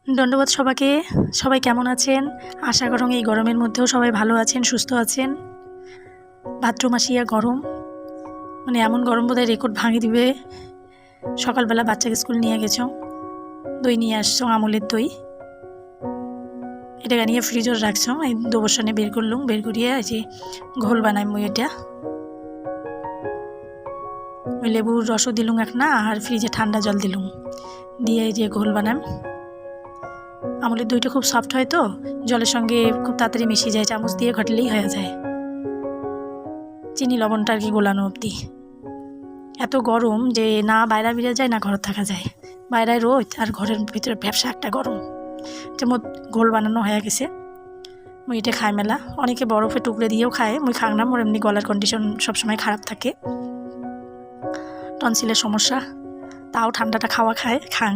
ধন্যবাদ সবাইকে। সবাই কেমন আছেন? আশা করুন এই গরমের মধ্যেও সবাই ভালো আছেন, সুস্থ আছেন। ভাদ্র মাসিয়া গরম, মানে এমন গরম বোধহয় রেকর্ড ভাঙে দিবে। সকালবেলা বাচ্চাকে স্কুল নিয়ে গেছো, দই নিয়ে আসছো, আমুলের দই। এটাকে নিয়ে ফ্রিজে রাখছো, এই দোবসানে বের করলুম, বের করিয়ে এই যে ঘোল বানাই মুই। এটা ওই লেবুর রসও দিলুম এক না, আর ফ্রিজে ঠান্ডা জল দিলুম, দিয়ে এই যে ঘোল বানাম। আমুলের দইটা খুব সফট হয় তো, জলের সঙ্গে খুব তাড়াতাড়ি মিশিয়ে যায়, চামচ দিয়ে ঘাটলেই হয়ে যায়। চিনি লবণটা আর কি গোলানো অবধি। এত গরম যে না বাইরে বেরিয়ে যায় না ঘর থাকা যায়। বাইরে রোদ আর ঘরের ভিতরে ব্যবসা একটা গরম। যেমন ঘোল বানানো হয়ে গেছে, মুই এটা খাই মেলা। অনেকে বরফে টুকরে দিয়েও খায়, মুই খাং না, মোর এমনি গলার কন্ডিশন সবসময় খারাপ থাকে, টনসিলের সমস্যা, তাও ঠান্ডাটা খাওয়া খায় খাং।